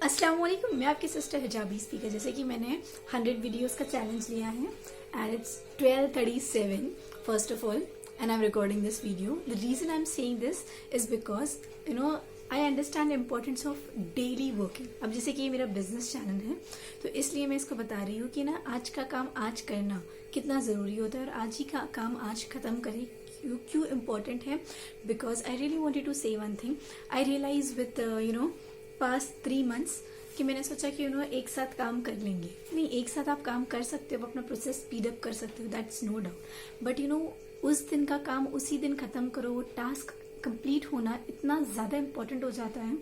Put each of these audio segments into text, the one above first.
अस्सलाम वालेकुम, मैं आपकी सिस्टर हिजाबी स्पीकर। जैसे कि मैंने 100 वीडियोस का चैलेंज लिया है and it's 12:37 first of all and I am recording this video. The reason I am saying this is because I understand importance of daily working. अब जैसे कि ये मेरा बिजनेस चैनल है तो इसलिए मैं इसको बता रही हूँ कि ना आज का काम आज करना कितना ज़रूरी होता है और आज ही का काम आज ख़त्म करें क्यों इम्पोर्टेंट है। Because I really wanted to say one thing. I realise with past 3 months कि मैंने सोचा कि एक साथ काम कर लेंगे। नहीं, एक साथ आप काम कर सकते हो, अपना प्रोसेस स्पीड अप कर सकते हो, दैट्स नो डाउट। बट उस दिन का काम उसी दिन खत्म करो। वो टास्क कंप्लीट होना इतना ज़्यादा इम्पोर्टेंट हो जाता है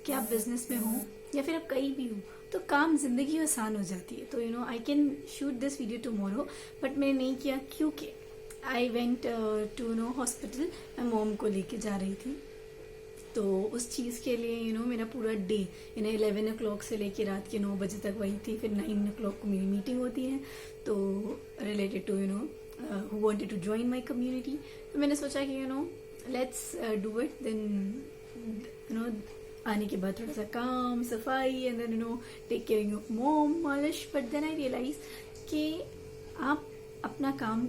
कि आप बिजनेस में हो या फिर आप कहीं भी हो तो काम जिंदगी आसान हो जाती है। तो I can shoot this video tomorrow but मैंने नहीं किया क्योंकि आई वेंट टू हॉस्पिटल। मैं मॉम को लेके जा रही थी तो उस चीज़ के लिए मेरा पूरा डे 11 o'clock से लेके रात के 9 बजे तक वही थी। फिर 9 o'clock को मेरी मीटिंग होती है तो related to who wanted to join my community. तो मैंने सोचा कि लेट्स डू इट। देन आने के बाद थोड़ा सा काम सफाई and then take caring of mom मालिश। बट देन आई रियलाइज कि आप अपना काम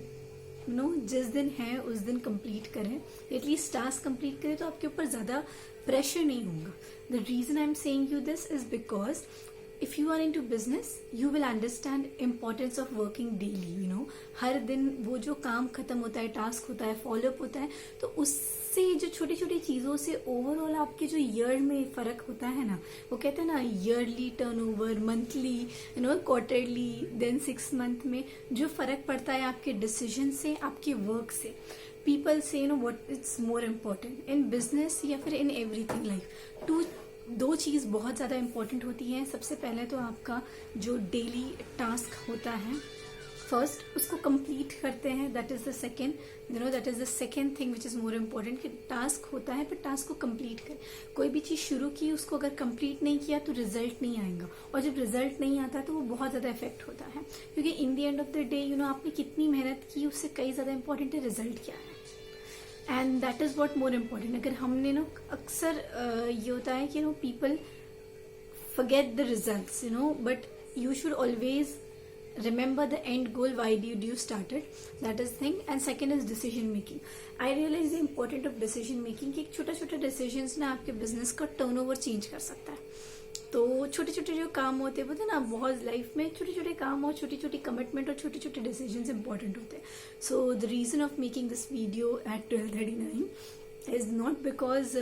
जिस दिन है उस दिन कंप्लीट करें, एटलीस्ट टास्क कंप्लीट करें तो आपके ऊपर ज्यादा प्रेशर नहीं होगा। The reason I am saying you this is because if you are into business you will understand importance of working daily. हर दिन वो जो काम खत्म होता है, टास्क होता है, फॉलोअप होता है, तो उससे जो छोटी छोटी चीजों से ओवरऑल आपके जो ईयर में फर्क होता है ना, वो कहते हैं ना yearly turnover, monthly, quarterly, then 6 month में जो फर्क पड़ता है आपके डिसीजन से, आपके वर्क से, पीपल से what it's more important in business या फिर इन एवरीथिंग लाइफ। दो चीज बहुत ज्यादा इंपॉर्टेंट होती है। सबसे पहले तो आपका जो डेली टास्क होता है, फर्स्ट उसको कंप्लीट करते हैं, that is the second that is the second thing which is more important कि टास्क होता है पर टास्क को कंप्लीट करें। कोई भी चीज शुरू की उसको अगर कंप्लीट नहीं किया तो रिजल्ट नहीं आएगा और जब रिजल्ट नहीं आता तो वो बहुत ज्यादा इफेक्ट होता है क्योंकि in the end of the day आपने कितनी मेहनत की उससे कई ज्यादा इंपॉर्टेंट है रिजल्ट क्या है। And that is what more important. अगर हमने अक्सर ये होता है कि people forget the results but you should always remember the end goal, why did you started, that is thing. And second is decision making. I realize the importance of decision making कि छोटा छोटा decisions ना आपके business का turnover change कर सकता है। तो छोटे छोटे जो काम होते हैं ना, बहुत लाइफ में छोटे छोटे काम और छोटी छोटी कमिटमेंट और छोटे छोटे डिसीजंस इंपॉर्टेंट होते हैं। So the reason of making this video at 12:39 is not because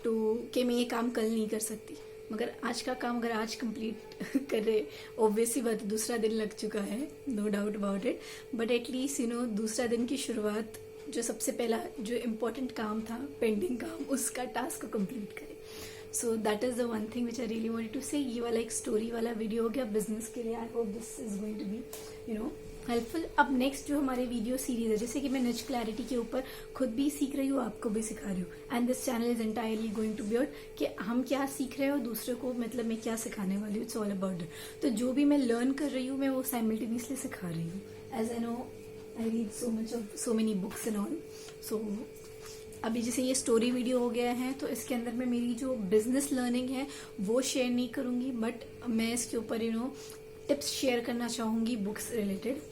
तो कि मैं ये काम कल नहीं कर सकती, मगर आज का काम अगर आज कंप्लीट कर रहे, ऑब्वियसली बात दूसरा दिन लग चुका है, no doubt about it, but at least दूसरा दिन की शुरुआत जो सबसे पहला जो इम्पोर्टेंट काम था, पेंडिंग काम, उसका टास्क को कंप्लीट करें। So that is the one thing which I really wanted to say. ये वाला एक स्टोरी वाला वीडियो हो गया बिजनेस के लिए। I hope this is going to be helpful. अब नेक्स्ट जो हमारे वीडियो सीरीज है, जैसे कि मैं निच क्लैरिटी के ऊपर खुद भी सीख रही हूँ, आपको भी सिखा रही हूँ, and this channel is entirely going to be out कि हम क्या सीख रहे हैं और दूसरे को मतलब मैं क्या सिखाने वाली हूँ। It's all about it. तो जो भी मैं लर्न कर रही हूँ मैं वो साइमल्टेनियसली सिखा रही हूँ। As I know I read so many books and all. So अभी जैसे ये स्टोरी वीडियो हो गया है तो इसके अंदर मैं मेरी जो बिजनेस लर्निंग है वो शेयर नहीं करूंगी, बट मैं इसके ऊपर टिप्स शेयर करना चाहूंगी books related.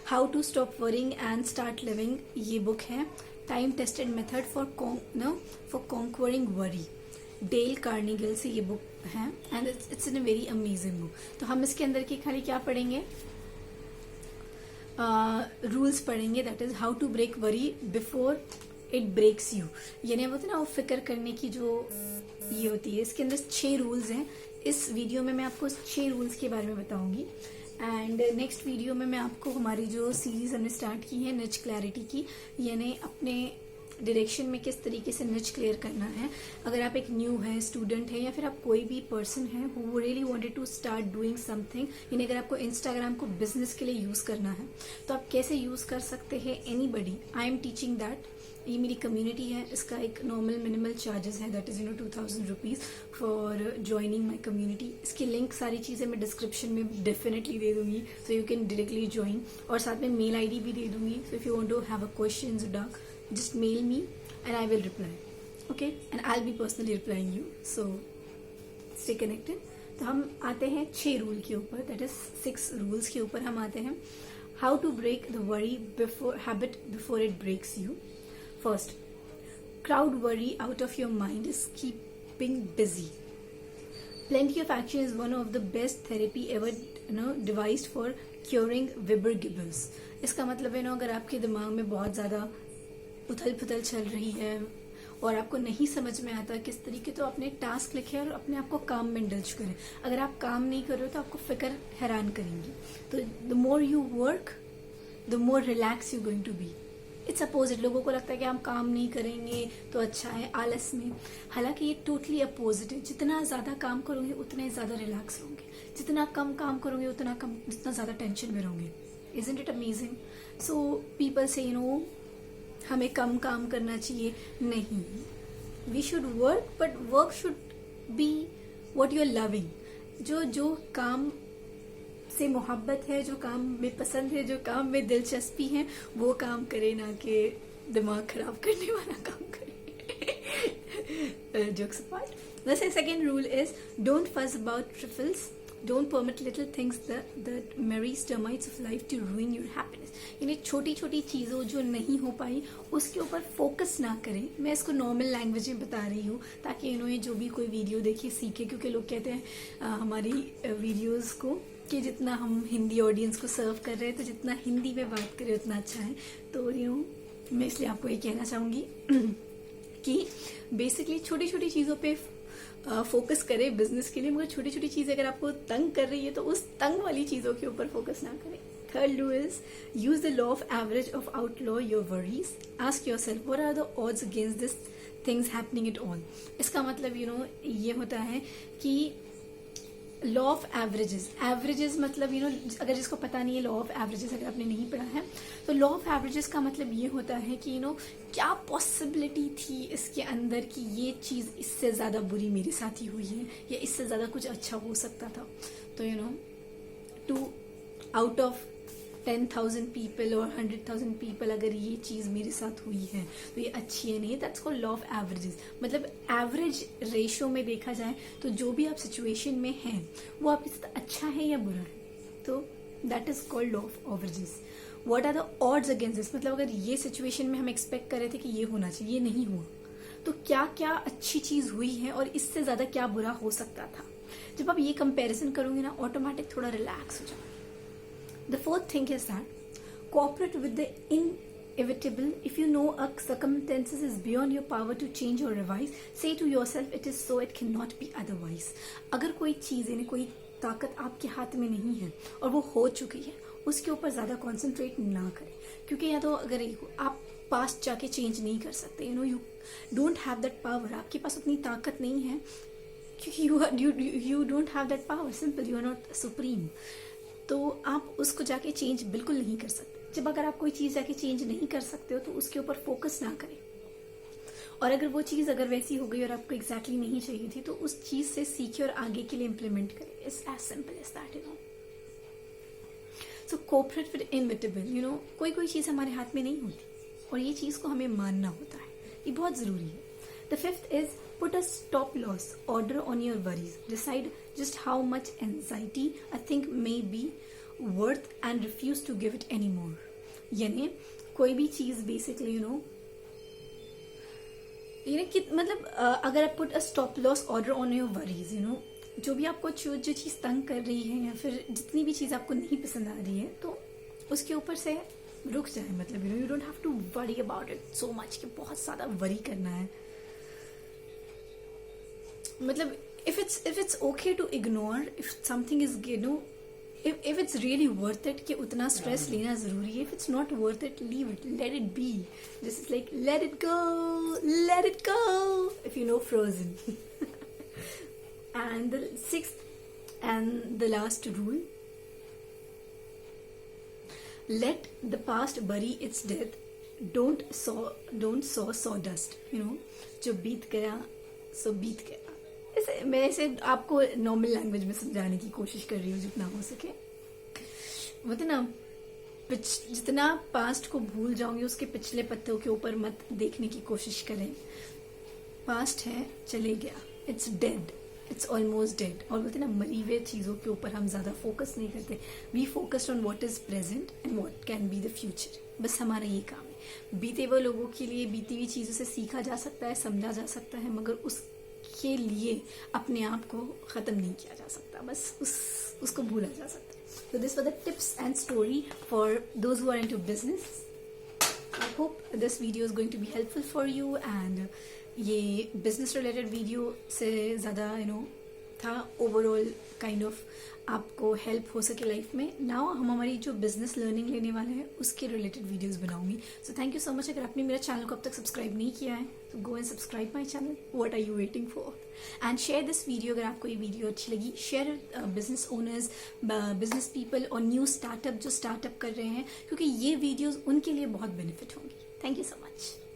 How to stop worrying and start living, ये बुक है। Time tested method for conquering worry, Dale Carnegie से ये बुक है and it's in a very amazing book. तो हम इसके अंदर की खाली क्या पढ़ेंगे, रूल्स पढ़ेंगे, that is how to break worry before it breaks you. यानी होता है ना वो फिक्र करने की जो ये होती है। इसके अंदर 6 रूल्स हैं। इस वीडियो में मैं आपको 6 रूल्स के बारे में बताऊंगी एंड नेक्स्ट वीडियो में मैं आपको हमारी जो सीरीज हमने स्टार्ट की है निच क्लैरिटी की, यानी अपने डायरेक्शन में किस तरीके से निच क्लियर करना है। अगर आप एक न्यू है, स्टूडेंट है, या फिर आप कोई भी पर्सन है who really wanted to start doing something, यानी अगर आपको इंस्टाग्राम को बिजनेस के लिए यूज करना है तो आप कैसे यूज कर सकते हैं। Anybody, I am teaching that. ये मेरी कम्युनिटी है, इसका एक नॉर्मल मिनिमल चार्जेस है, that is 2000 rupees for joining my community. इसकी लिंक सारी चीजें मैं डिस्क्रिप्शन में डेफिनेटली दे दूंगी, so you can directly join, और साथ में मेल आईडी भी दे दूंगी। So if you want to have a question dark, just mail me and I will reply. Okay, and I will be personally replying you, so stay connected. तो हम आते हैं 6 रूल के ऊपर, दैट इज 6 रूल्स के ऊपर हम आते हैं. How to break the worry habit before it breaks you. First, crowd worry out of your mind is keeping busy. Plenty of action is one of the best therapy ever devised for curing Weber gibbons. इसका मतलब है अगर आपके दिमाग में बहुत ज़्यादा उथल पुथल चल रही है और आपको नहीं समझ में आता किस तरीके, तो अपने टास्क लिखे और अपने आप को काम में इंडल्ज करें. अगर आप काम नहीं कर रहे हो तो आपको फिक्र हैरान करेंगी. तो the more you work the more relax you going to be. It's opposite. लोगों को लगता है कि हम काम नहीं करेंगे तो अच्छा है, आलस में. हालांकि ये टोटली अपोजिट है. जितना ज्यादा काम करोगे उतने ज्यादा रिलैक्स रहोगे. जितना कम काम करोगे जितना ज्यादा टेंशन में रहोगे. Isn't it amazing? So people से हमें कम काम करना चाहिए. नहीं, we should work, but work should be what you are loving. जो काम से मोहब्बत है, जो काम में पसंद है, जो काम में दिलचस्पी है, वो काम करे, ना कि दिमाग खराब करने वाला काम करे. Jokes apart. The second rule is don't fuss about trifles. Don't permit little things that merry termites of life to ruin your happiness. यानी छोटी छोटी चीज़ों जो नहीं हो पाई उसके ऊपर फोकस ना करें. मैं इसको नॉर्मल लैंग्वेज में बता रही हूँ ताकि ये जो भी कोई वीडियो देखे सीखे, क्योंकि लोग कहते हैं हमारी वीडियोस को कि जितना हम हिंदी ऑडियंस को सर्व कर रहे हैं तो जितना हिंदी में बात करें उतना अच्छा है. तो मैं इसलिए आपको ये कहना चाहूँगी कि बेसिकली छोटी छोटी चीज़ों पे फोकस करें बिजनेस के लिए, मगर छोटी छोटी चीज़ अगर आपको तंग कर रही है तो उस तंग वाली चीज़ों के ऊपर फोकस ना करें. Third rule is use the law of average of outlaw your worries. Ask yourself what are the odds against this things happening at all. इसका मतलब ये होता है कि लॉ ऑफ एवरेजेस मतलब अगर जिसको पता नहीं है लॉ ऑफ एवरेजेस, अगर आपने नहीं पढ़ा है तो लॉ ऑफ एवरेजेस का मतलब ये होता है कि क्या पॉसिबिलिटी थी इसके अंदर कि ये चीज़ इससे ज़्यादा बुरी मेरे साथ ही हुई है या इससे ज़्यादा कुछ अच्छा हो सकता था. तो टू आउट ऑफ 10,000 पीपल और 100,000 पीपल अगर ये चीज़ मेरे साथ हुई है तो ये अच्छी है नहीं. That's called law of averages. मतलब एवरेज रेशियो में देखा जाए तो जो भी आप सिचुएशन में हैं वो आपके साथ अच्छा है या बुरा है. तो that is called law of averages. What are the odds against this. मतलब अगर ये सिचुएशन में हम एक्सपेक्ट कर रहे थे कि ये होना चाहिए, ये नहीं हुआ, तो क्या क्या अच्छी चीज़ हुई है और इससे ज़्यादा क्या बुरा हो सकता था. जब आप ये कंपेरिजन करोगे ना, ऑटोमेटिक थोड़ा रिलैक्स हो जाओगे. The fourth thing is that cooperate with the inevitable. If you know a circumstances is beyond your power to change or revise, say to yourself it is so, it cannot be otherwise. अगर कोई चीज़ यानी कोई ताकत आपके हाथ में नहीं है और वो हो चुकी है, उसके ऊपर ज़्यादा कॉन्सेंट्रेट ना करें. क्योंकि या तो अगर आप पास्ट जाके चेंज नहीं कर सकते, you don't have that power. आपके पास उतनी ताकत नहीं है क्योंकि you don't have that power. Simple, you are not supreme. तो आप उसको जाके चेंज बिल्कुल नहीं कर सकते. जब अगर आप कोई चीज़ जाके चेंज नहीं कर सकते हो तो उसके ऊपर फोकस ना करें. और अगर वो चीज़ अगर वैसी हो गई और आपको एग्जैक्टली नहीं चाहिए थी तो उस चीज़ से सीखे और आगे के लिए इम्प्लीमेंट करें. It's as simple as that. So cooperate with inevitable. कोई चीज़ हमारे हाथ में नहीं होती और ये चीज़ को हमें मानना होता है. ये बहुत ज़रूरी है. The fifth is put a stop loss order on your worries. Decide just how much anxiety a thing may be worth and refuse to give it anymore. यानी कोई भी चीज बेसिकली मतलब अगर आप put a stop loss order on your worries, जो भी आपको जो चीज तंग कर रही है या फिर जितनी भी चीज आपको नहीं पसंद आ रही है तो उसके ऊपर से रुक जाए. मतलब you don't have to worry about it so much कि बहुत ज्यादा वरी करना है. मतलब if it's okay to ignore if something is if it's really worth it कि उतना stress लेना जरूरी है. if it's not worth it, leave it, let it be. Just like let it go if you know Frozen. And the sixth and the last rule, let the past bury its death. don't sow sawdust. जो बीत गया सो बीत गया. मैं इसे आपको normal language में समझाने की कोशिश कर रही हूँ जितना हो सके. मतलब जितना पास्ट को भूल जाओगे उसके पिछले पत्तों के ऊपर मत देखने की कोशिश करें. पास्ट है, चले गया, it's dead, it's almost dead. और बोलते हैं ना, मरी हुए चीज़ों के ऊपर हम ज़्यादा फोकस नहीं करते। We focused on what is present and what can be the future. बस हमारा ये काम है। बीते हुए लोगों के लिए बीती हुई चीज़ों से सीखा जा सकता है, समझा जा सकता है, मगर उसके लिए अपने आप को ख़त्म नहीं किया जा सकता, बस उसको भूला जा सकता है। So this were the tips and story for those who are into business. I hope this video is going to be helpful for you, and ये business related video से ज़्यादा था ओवरऑल काइंड ऑफ आपको help हो सके life में। Now हम हमारी जो बिजनेस लर्निंग लेने वाले हैं उसके रिलेटेड वीडियोस बनाऊंगी। So thank you so much. अगर आपने मेरा चैनल को अब तक सब्सक्राइब नहीं किया है तो go and subscribe my channel. What are you waiting for? And share this video अगर आपको ये वीडियो अच्छी लगी। Share business owners, business people और न्यू स्टार्टअप जो स्टार्टअप कर रहे हैं, क्योंकि ये वीडियोज उनके लिए बहुत बेनिफिट होंगी। Thank you so much.